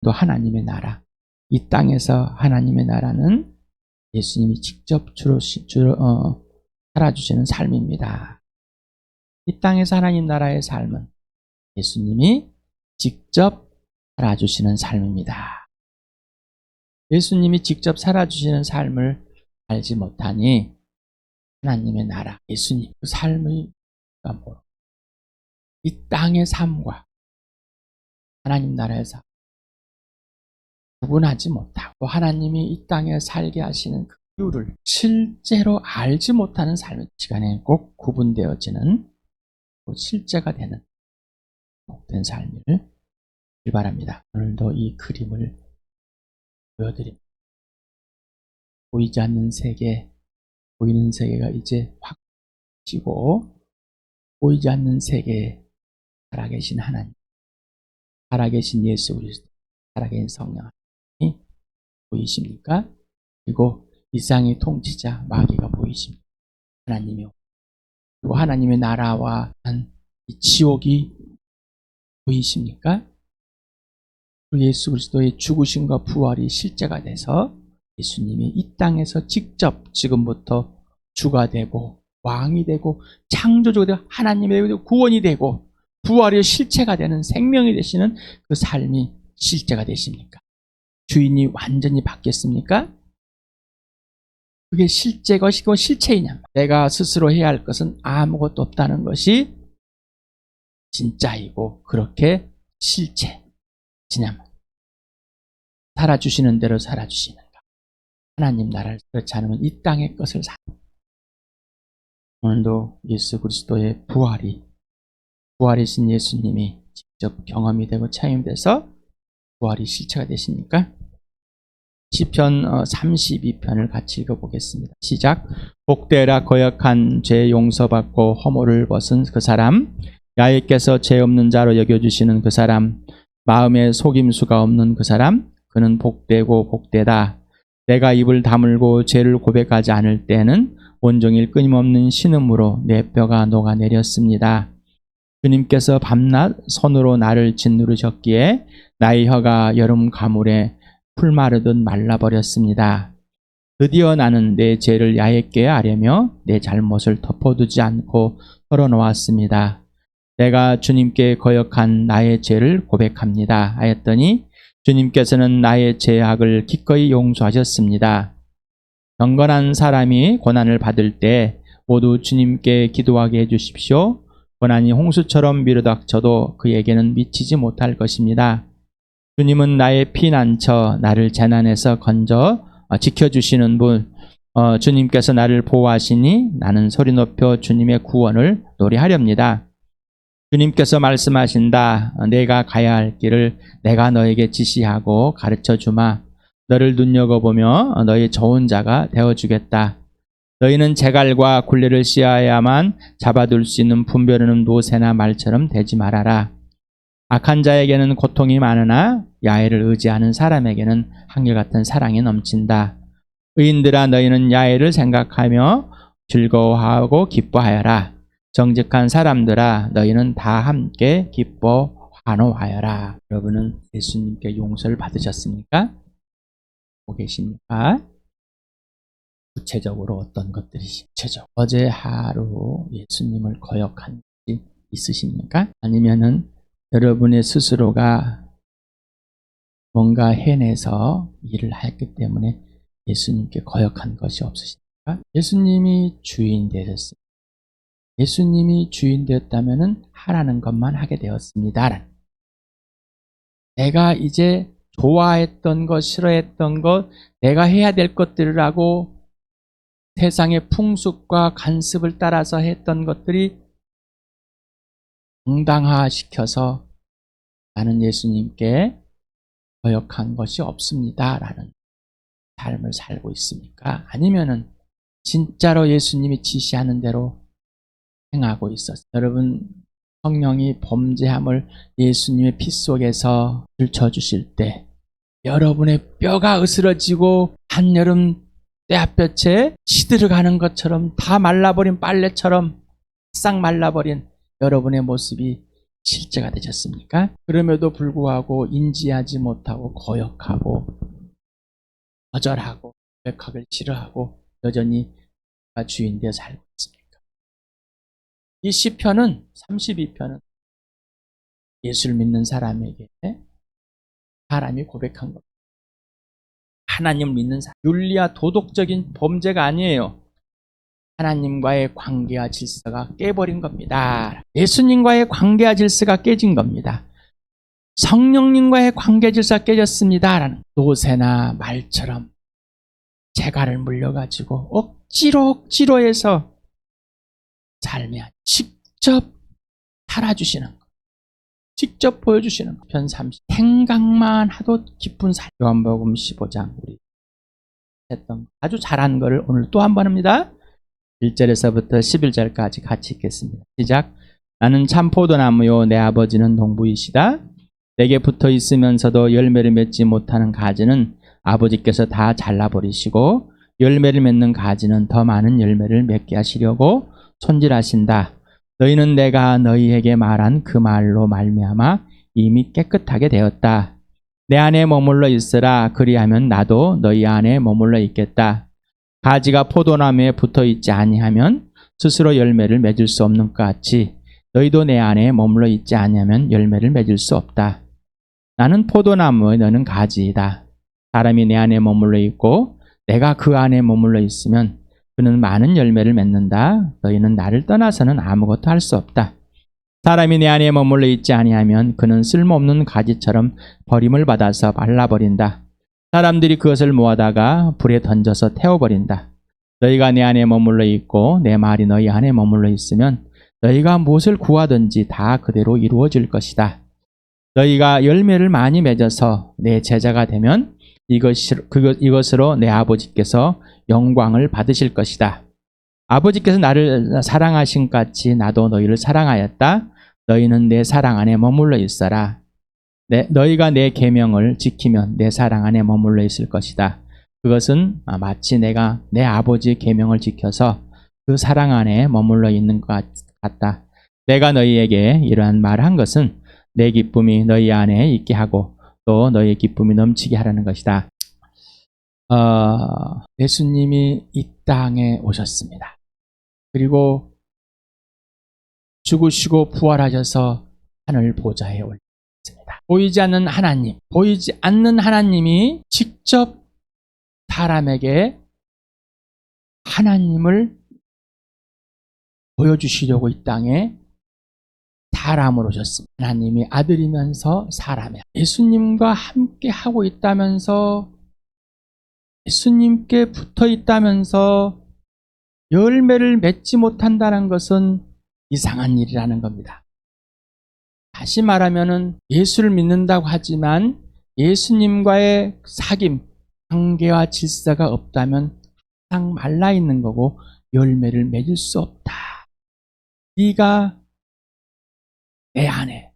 또 하나님의 나라, 이 땅에서 하나님의 나라는 예수님이 직접 살아주시는 삶입니다. 이 땅에서 하나님 나라의 삶은 예수님이 직접 살아주시는 삶입니다. 예수님이 직접 살아주시는 삶을 알지 못하니 하나님의 나라, 예수님 그 삶의 이 땅의 삶과 하나님 나라의 삶 구분하지 못하고 하나님이 이 땅에 살게 하시는 그 이유를 실제로 알지 못하는 삶의 시간에 꼭 구분되어지는 실제가 되는 복된 삶을 바랍니다. 오늘도 이 그림을 보여드립니다. 보이지 않는 세계, 보이는 세계가 이제 확 지고 보이지 않는 세계에 살아계신 하나님, 살아계신 예수 그리스도, 살아계신 성령 하나님이 보이십니까? 그리고 이 세상의 통치자 마귀가 보이십니까? 하나님이, 그리고 하나님의 나라와 이 지옥이 보이십니까? 예수 그리스도의 죽으심과 부활이 실제가 돼서 예수님이 이 땅에서 직접 지금부터 주가 되고 왕이 되고 창조주가 되고 하나님의 구원이 되고 부활의 실체가 되는 생명이 되시는 그 삶이 실제가 되십니까? 주인이 완전히 바뀌었습니까? 그게 실제 것이고 실체이냐? 내가 스스로 해야 할 것은 아무것도 없다는 것이 진짜이고 그렇게 실체지냐면 살아주시는 대로 살아주시는가? 하나님 나라를 그렇지 않으면 이 땅의 것을 오늘도 예수 그리스도의 부활이신 예수님이 직접 경험이 되고 체험이 돼서 부활이 실체가 되십니까? 시편 32편을 같이 읽어보겠습니다. 시작. 복되라 거역한 죄 용서받고 허물을 벗은 그 사람, 야훼께서 죄 없는 자로 여겨주시는 그 사람, 마음에 속임수가 없는 그 사람, 그는 복되고 복되다. 내가 입을 다물고 죄를 고백하지 않을 때는 온종일 끊임없는 신음으로 내 뼈가 녹아내렸습니다. 주님께서 밤낮 손으로 나를 짓누르셨기에 나의 혀가 여름 가물에 풀마르듯 말라버렸습니다. 드디어 나는 내 죄를 야훼께 아뢰며 내 잘못을 덮어두지 않고 털어놓았습니다. 내가 주님께 거역한 나의 죄를 고백합니다 하였더니 주님께서는 나의 죄악을 기꺼이 용서하셨습니다. 경건한 사람이 고난을 받을 때 모두 주님께 기도하게 해주십시오. 고난이 홍수처럼 밀어닥쳐도 그에게는 미치지 못할 것입니다. 주님은 나의 피난처, 나를 재난에서 건져 지켜주시는 분, 주님께서 나를 보호하시니 나는 소리 높여 주님의 구원을 노래하렵니다. 주님께서 말씀하신다. 내가 가야 할 길을 내가 너에게 지시하고 가르쳐주마. 너를 눈여겨보며 너의 좋은 자가 되어주겠다. 너희는 제갈과 굴레를 씌어야만 잡아둘 수 있는 분별하는 노새나 말처럼 되지 말아라. 악한 자에게는 고통이 많으나 야훼를 의지하는 사람에게는 한결같은 사랑이 넘친다. 의인들아 너희는 야훼를 생각하며 즐거워하고 기뻐하여라. 정직한 사람들아 너희는 다 함께 기뻐 환호하여라. 여러분은 예수님께 용서를 받으셨습니까? 보고 계십니까? 구체적으로 어떤 것들이 구체적? 어제 하루 예수님을 거역한 것이 있으십니까? 아니면은 여러분의 스스로가 뭔가 해내서 일을 했기 때문에 예수님께 거역한 것이 없으십니까? 예수님이 주인 되셨습니다. 예수님이 주인 되었다면 하라는 것만 하게 되었습니다. 내가 이제 좋아했던 것, 싫어했던 것, 내가 해야 될 것들을 하고 세상의 풍습과 간습을 따라서 했던 것들이 정당화시켜서 나는 예수님께 거역한 것이 없습니다 라는 삶을 살고 있습니까? 아니면은 진짜로 예수님이 지시하는 대로 행하고 있었어요. 여러분, 성령이 범죄함을 예수님의 피 속에서 들춰주실 때 여러분의 뼈가 으스러지고 한여름 떼앗볕에 시들어가는 것처럼 다 말라버린 빨래처럼 싹 말라버린 여러분의 모습이 실제가 되셨습니까? 그럼에도 불구하고 인지하지 못하고 거역하고 거절하고 고백하기를 싫어하고 여전히 주인 되어 살고 있습니까? 이 시편은 32편은 예수를 믿는 사람에게 사람이 고백한 겁니다. 하나님을 믿는 사람, 윤리와 도덕적인 범죄가 아니에요. 하나님과의 관계와 질서가 깨버린 겁니다. 예수님과의 관계와 질서가 깨진 겁니다. 성령님과의 관계 질서가 깨졌습니다. 라는 노새나 말처럼 재갈을 물려가지고 억지로 해서 삶이 직접 살아주시는 것, 직접 보여주시는 것. 편 30. 생각만 하도 기쁜 삶. 요한복음 15장 우리 했던 아주 잘한 거를 오늘 또 한 번 합니다. 1절에서부터 11절까지 같이 읽겠습니다. 시작. 나는 참 포도나무요 내 아버지는 농부이시다. 내게 붙어 있으면서도 열매를 맺지 못하는 가지는 아버지께서 다 잘라버리시고 열매를 맺는 가지는 더 많은 열매를 맺게 하시려고 손질하신다. 너희는 내가 너희에게 말한 그 말로 말미암아 이미 깨끗하게 되었다. 내 안에 머물러 있으라. 그리하면 나도 너희 안에 머물러 있겠다. 가지가 포도나무에 붙어 있지 아니하면 스스로 열매를 맺을 수 없는 것 같이 너희도 내 안에 머물러 있지 아니하면 열매를 맺을 수 없다. 나는 포도나무, 너는 가지이다. 사람이 내 안에 머물러 있고 내가 그 안에 머물러 있으면 그는 많은 열매를 맺는다. 너희는 나를 떠나서는 아무것도 할 수 없다. 사람이 내 안에 머물러 있지 아니하면 그는 쓸모없는 가지처럼 버림을 받아서 말라버린다. 사람들이 그것을 모아다가 불에 던져서 태워버린다. 너희가 내 안에 머물러 있고 내 말이 너희 안에 머물러 있으면 너희가 무엇을 구하든지 다 그대로 이루어질 것이다. 너희가 열매를 많이 맺어서 내 제자가 되면 이것으로 내 아버지께서 영광을 받으실 것이다. 아버지께서 나를 사랑하신 것 같이 나도 너희를 사랑하였다. 너희는 내 사랑 안에 머물러 있어라. 너희가 내 계명을 지키면 내 사랑 안에 머물러 있을 것이다. 그것은 마치 내가 내 아버지의 계명을 지켜서 그 사랑 안에 머물러 있는 것 같다. 내가 너희에게 이러한 말을 한 것은 내 기쁨이 너희 안에 있게 하고 또 너희의 기쁨이 넘치게 하라는 것이다. 예수님이 이 땅에 오셨습니다. 그리고 죽으시고 부활하셔서 하늘 보좌에 올리셨습니다. 보이지 않는 하나님, 보이지 않는 하나님이 직접 사람에게 하나님을 보여주시려고 이 땅에 사람으로 오셨습니다. 하나님이 아들이면서 사람이야. 예수님과 함께 하고 있다면서 예수님께 붙어 있다면서 열매를 맺지 못한다는 것은 이상한 일이라는 겁니다. 다시 말하면은 예수를 믿는다고 하지만 예수님과의 사귐, 관계와 질서가 없다면 항상 말라 있는 거고 열매를 맺을 수 없다. 네가 내 안에,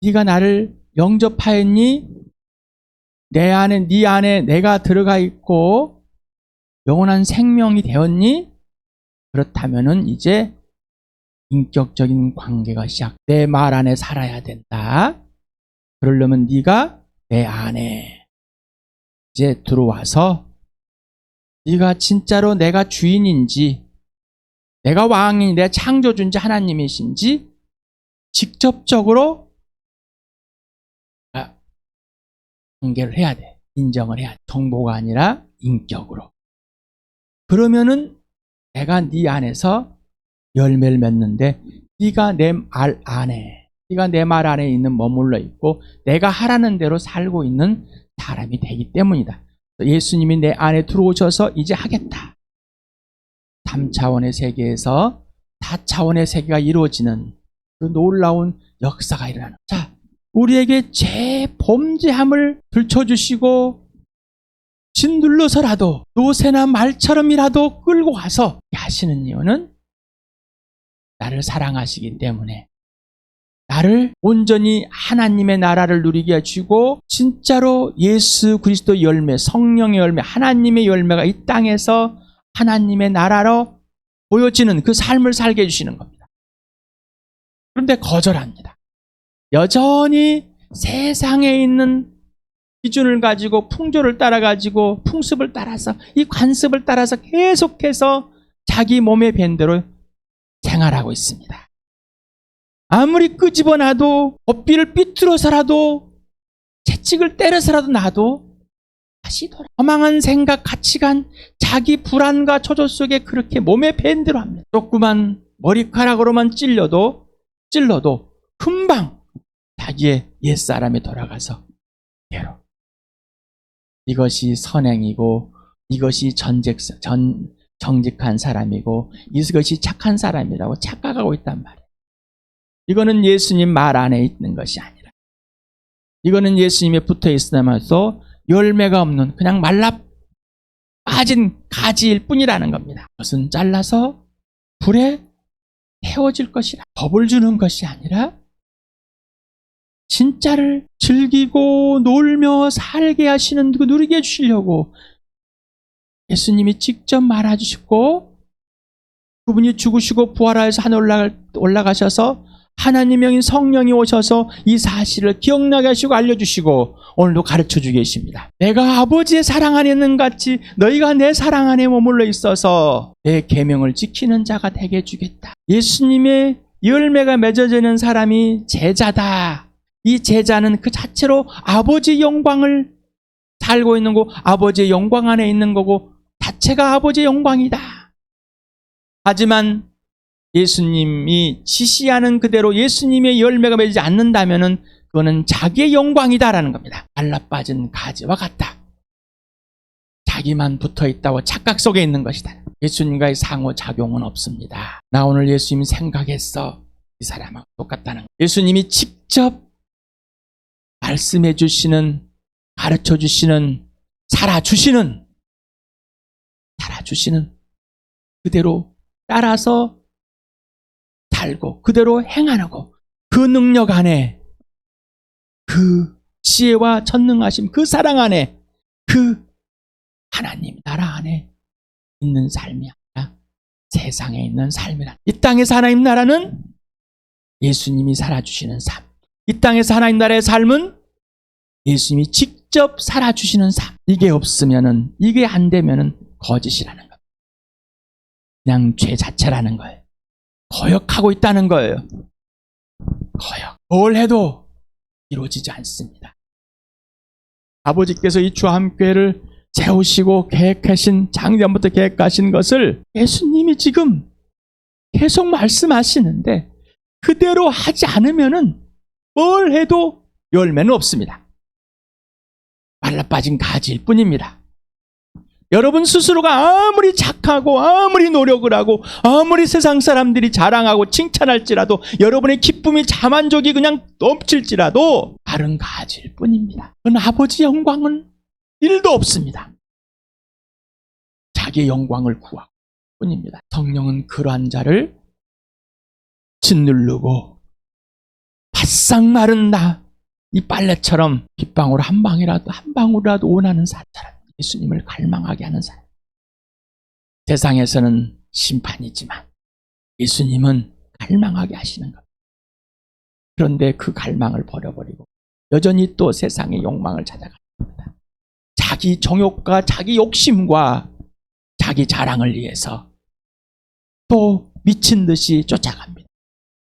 네가 나를 영접하였니? 네 안에 내가 들어가 있고 영원한 생명이 되었니? 그렇다면은 이제 인격적인 관계가 시작. 내 말 안에 살아야 된다. 그러려면 네가 내 안에 이제 들어와서 네가 진짜로 내가 주인인지, 내가 왕인지, 내 창조주인지 하나님이신지 직접적으로 관계를 해야 돼. 인정을 해야 돼. 정보가 아니라 인격으로. 그러면은 내가 네 안에서 열매를 맺는데 네가 내 말 안에, 네가 내 말 안에 있는 머물러 있고 내가 하라는 대로 살고 있는 사람이 되기 때문이다. 예수님이 내 안에 들어오셔서 이제 하겠다. 3차원의 세계에서 4차원의 세계가 이루어지는 그 놀라운 역사가 일어나는. 자, 우리에게 재범죄함을 들춰주시고 짓눌러서라도 노새나 말처럼이라도 끌고 와서 하시는 이유는 나를 사랑하시기 때문에 나를 온전히 하나님의 나라를 누리게 해주고 진짜로 예수 그리스도 열매, 성령의 열매, 하나님의 열매가 이 땅에서 하나님의 나라로 보여지는 그 삶을 살게 해주시는 겁니다. 그런데 거절합니다. 여전히 세상에 있는 기준을 가지고 풍조를 따라가지고 풍습을 따라서 이 관습을 따라서 계속해서 자기 몸에 밴 대로 생활하고 있습니다. 아무리 끄집어놔도 어삐를 삐뚤어서라도 채찍을 때려서라도 놔도 다시 돌아. 허망한 생각, 가치관, 자기 불안과 초조 속에 그렇게 몸에 밴 대로 합니다. 조그만 머리카락으로만 찔러도 금방 자기의 옛사람에 돌아가서 괴로. 이것이 선행이고 이것이 정직한 사람이고 이것이 착한 사람이라고 착각하고 있단 말이에요. 이거는 예수님 말 안에 있는 것이 아니라 이거는 예수님에 붙어 있으면서 열매가 없는 그냥 말라 빠진 가지일 뿐이라는 겁니다. 그것은 잘라서 불에 태워질 것이라 법을 주는 것이 아니라 진짜를 즐기고 놀며 살게 하시는 그 누리게 해주시려고 예수님이 직접 말해주시고 그분이 죽으시고 부활하여서 하늘 올라가셔서 하나님의 영인 성령이 오셔서 이 사실을 기억나게 하시고 알려주시고 오늘도 가르쳐주고 계십니다. 내가 아버지의 사랑 안에 있는 같이 너희가 내 사랑 안에 머물러 있어서 내 계명을 지키는 자가 되게 해주겠다. 예수님의 열매가 맺어지는 사람이 제자다. 이 제자는 그 자체로 아버지의 영광을 살고 있는 거고 아버지의 영광 안에 있는 거고 자체가 아버지의 영광이다. 하지만 예수님이 지시하는 그대로 예수님의 열매가 맺지 않는다면 그거는 자기의 영광이다라는 겁니다. 말라빠진 가지와 같다. 자기만 붙어있다고 착각 속에 있는 것이다. 예수님과의 상호작용은 없습니다. 나 오늘 예수님 생각했어. 이 사람하고 똑같다는 거예요. 예수님이 직접 말씀해 주시는, 가르쳐 주시는, 살아주시는 그대로 따라서 살고 그대로 행하고 그 능력 안에 그 지혜와 전능하심 그 사랑 안에 그 하나님 나라 안에 있는 삶이 아니라 세상에 있는 삶이라. 이 땅에서 하나님 나라는 예수님이 살아주시는 삶. 이 땅에서 하나님 나라의 삶은 예수님이 직접 살아주시는 삶. 이게 없으면은 이게 안 되면은 거짓이라는 겁니다. 그냥 죄 자체라는 거예요. 거역하고 있다는 거예요. 거역. 뭘 해도 이루어지지 않습니다. 아버지께서 이 주함교회를 세우시고 계획하신 작년부터 계획하신 것을 예수님이 지금 계속 말씀하시는데 그대로 하지 않으면은 뭘 해도 열매는 없습니다. 말라빠진 가지일 뿐입니다. 여러분 스스로가 아무리 착하고 아무리 노력을 하고 아무리 세상 사람들이 자랑하고 칭찬할지라도 여러분의 기쁨이 자만족이 그냥 넘칠지라도 다른 가지일 뿐입니다. 그건 아버지 영광은 1도 없습니다. 자기의 영광을 구하고 뿐입니다. 성령은 그러한 자를 짓누르고 바싹 마른 이 빨래처럼 빗방울 한 방울이라도 원하는 사람, 예수님을 갈망하게 하는 사람. 세상에서는 심판이지만 예수님은 갈망하게 하시는 겁니다. 그런데 그 갈망을 버려버리고 여전히 또 세상의 욕망을 찾아가는 겁니다. 자기 정욕과 자기 욕심과 자기 자랑을 위해서 또 미친 듯이 쫓아갑니다.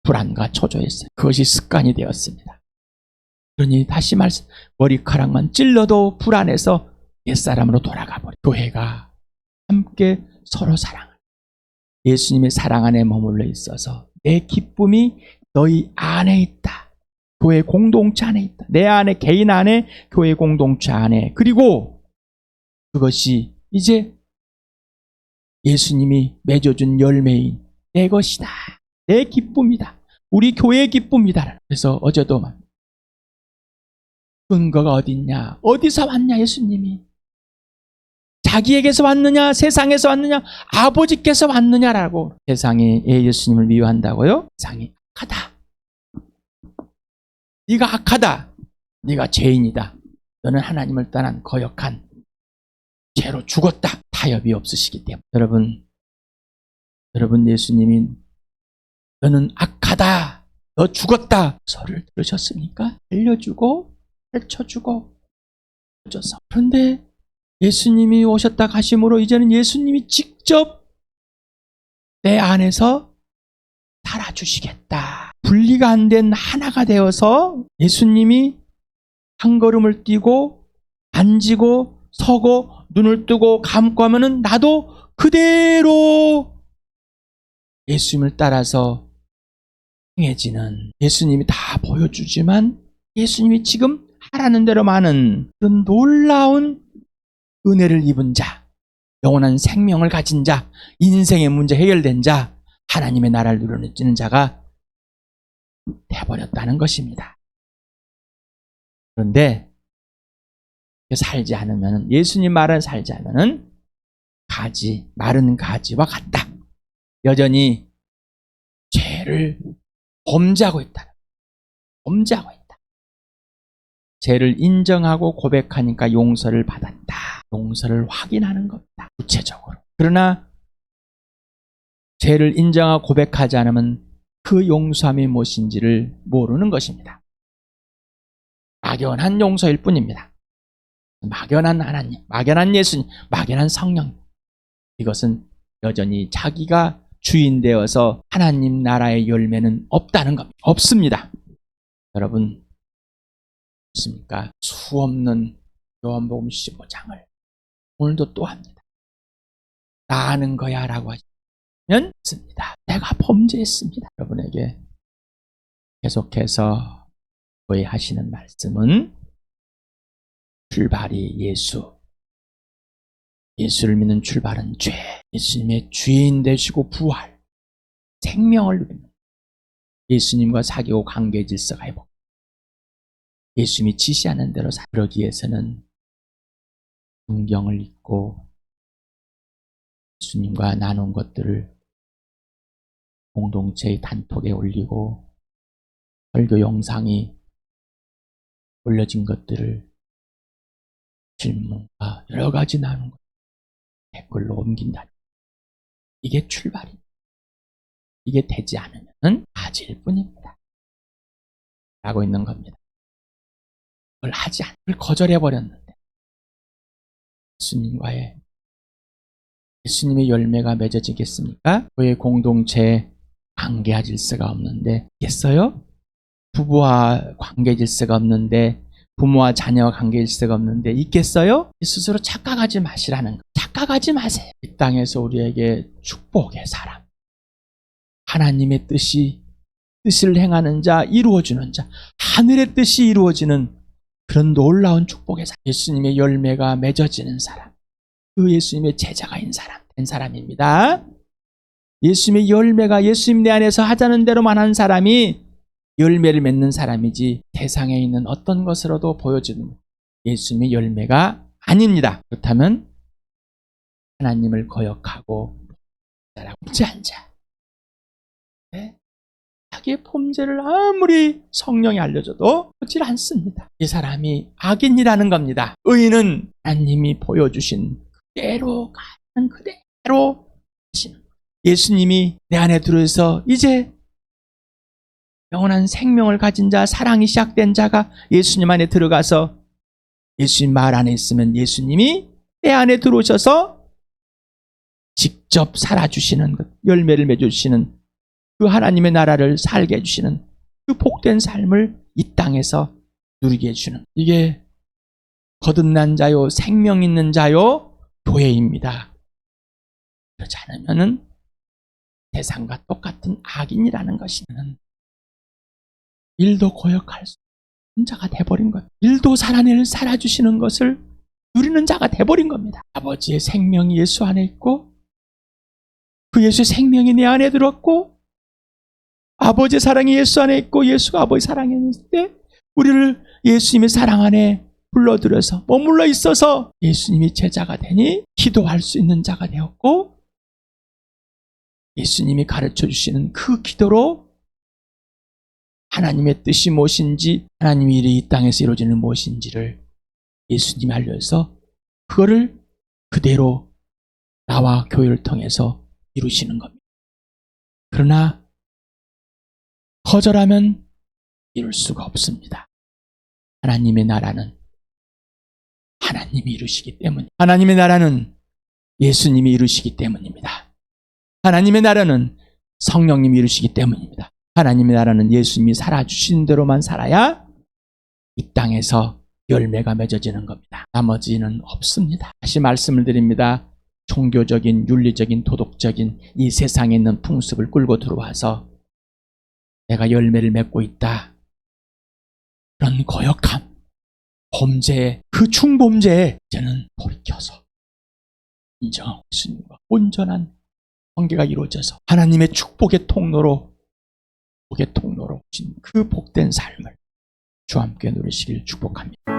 불안과 초조했어요. 그것이 습관이 되었습니다. 그러니 다시 말씀, 머리카락만 찔러도 불안해서 옛사람으로 돌아가 버려. 교회가 함께 서로 사랑을. 예수님의 사랑 안에 머물러 있어서 내 기쁨이 너희 안에 있다. 교회 공동체 안에 있다. 내 안에, 개인 안에, 교회 공동체 안에. 그리고 그것이 이제 예수님이 맺어준 열매인 내 것이다. 내 기쁨이다. 우리 교회의 기쁨이다. 그래서 어제도 근거가 어딨냐? 어디서 왔냐 예수님이? 자기에게서 왔느냐? 세상에서 왔느냐? 아버지께서 왔느냐라고. 세상이 예수님을 미워한다고요? 세상이 악하다. 네가 악하다. 네가 죄인이다. 너는 하나님을 떠난 거역한 죄로 죽었다. 타협이 없으시기 때문에. 여러분 예수님이 너는 악하다. 너 죽었다. 소리를 들으셨습니까? 알려주고 가르쳐주고 해줘서. 그런데 예수님이 오셨다 가심으로 이제는 예수님이 직접 내 안에서 살아주시겠다. 분리가 안 된 하나가 되어서 예수님이 한 걸음을 뛰고 앉고 서고 눈을 뜨고 감고 하면은 나도 그대로 예수님을 따라서 행해지는, 예수님이 다 보여주지만 예수님이 지금 하라는 대로 많은 그런 놀라운 은혜를 입은 자, 영원한 생명을 가진 자, 인생의 문제 해결된 자, 하나님의 나라를 누려지는 자가 돼버렸다는 것입니다. 그런데 살지 않으면, 예수님 말을 살지 않으면 가지, 마른 가지와 같다. 여전히 죄를 범죄하고 있다. 범죄하고 있다. 죄를 인정하고 고백하니까 용서를 받았다. 용서를 확인하는 겁니다. 구체적으로. 그러나 죄를 인정하고 고백하지 않으면 그 용서함이 무엇인지를 모르는 것입니다. 막연한 용서일 뿐입니다. 막연한 하나님, 막연한 예수님, 막연한 성령. 이것은 여전히 자기가 주인 되어서 하나님 나라의 열매는 없다는 겁니다. 없습니다. 여러분, 없습니까? 수없는 요한복음 15장을 오늘도 또 합니다. 나 아는 거야 라고 하시면 씁니다. 내가 범죄했습니다. 여러분에게 계속해서 하시는 말씀은 출발이 예수, 예수를 믿는 출발은 죄, 예수님의 주인 되시고 부활, 생명을 누리는 예수님과 사귀고 관계 질서가 회복, 예수님이 지시하는 대로 그러기 위해서는 성경을 읽고 예수님과 나눈 것들을 공동체의 단톡에 올리고 설교 영상이 올려진 것들을 질문과 여러 가지 나눈 것 댓글로 옮긴다. 이게 출발입니다. 이게 되지 않으면 가지일 뿐입니다. 라고 있는 겁니다. 그걸 하지 않을, 거절해버렸는데 예수님의 열매가 맺어지겠습니까? 그의 공동체에 관계 질서가 없는데 있겠어요? 부부와 관계 질서가 없는데, 부모와 자녀와 관계 질서가 없는데 있겠어요? 스스로 착각하지 마시라는 거. 착각하지 마세요. 이 땅에서 우리에게 축복의 사람, 하나님의 뜻을 행하는 자, 이루어주는 자, 하늘의 뜻이 이루어지는 그런 놀라운 축복의 사람, 예수님의 열매가 맺어지는 사람, 그 예수님의 제자가 된 사람입니다. 예수님의 열매가, 예수님 내 안에서 하자는 대로만 한 사람이 열매를 맺는 사람이지, 세상에 있는 어떤 것으로도 보여주는 예수님의 열매가 아닙니다. 그렇다면 하나님을 거역하고 범죄한 자, 자기의 범죄를 아무리 성령이 알려줘도 하지 않습니다. 이 사람이 악인이라는 겁니다. 의인은 하나님이 보여주신 그대로 가는 그대로 하시는, 예수님이 내 안에 들어서 이제 영원한 생명을 가진 자, 사랑이 시작된 자가 예수님 안에 들어가서 예수님 말 안에 있으면 예수님이 내 안에 들어오셔서 직접 살아주시는 것, 열매를 맺어주시는 그 하나님의 나라를 살게 해주시는 그 복된 삶을 이 땅에서 누리게 해주는, 이게 거듭난 자요, 생명 있는 자요, 교회입니다. 그렇지 않으면 세상과 똑같은 악인이라는 것이면 일도 고역할 수 없는 자가 돼버린 것, 일도 살아주시는 것을 누리는 자가 돼버린 겁니다. 아버지의 생명이 예수 안에 있고 그 예수의 생명이 내 안에 들었고 아버지의 사랑이 예수 안에 있고 예수가 아버지 사랑에 있을 때 우리를 예수님의 사랑 안에 불러들여서 머물러 있어서 예수님이 제자가 되니 기도할 수 있는 자가 되었고, 예수님이 가르쳐 주시는 그 기도로 하나님의 뜻이 무엇인지, 하나님의 일이 이 땅에서 이루어지는 무엇인지를 예수님이 알려서 그거를 그대로 나와 교회를 통해서 이루시는 겁니다. 그러나 거절하면 이룰 수가 없습니다. 하나님의 나라는 하나님이 이루시기 때문입니다. 하나님의 나라는 예수님이 이루시기 때문입니다. 하나님의 나라는 성령님이 이루시기 때문입니다. 하나님의 나라는 예수님이 살아주신 대로만 살아야 이 땅에서 열매가 맺어지는 겁니다. 나머지는 없습니다. 다시 말씀을 드립니다. 종교적인, 윤리적인, 도덕적인 이 세상에 있는 풍습을 끌고 들어와서 내가 열매를 맺고 있다. 그런 거역함, 범죄, 그 충범죄에 이제는 돌이켜서 인정하고 예수님과 온전한 관계가 이루어져서 하나님의 축복의 통로로 그 복된 삶을 주와 함께 누리시길 축복합니다.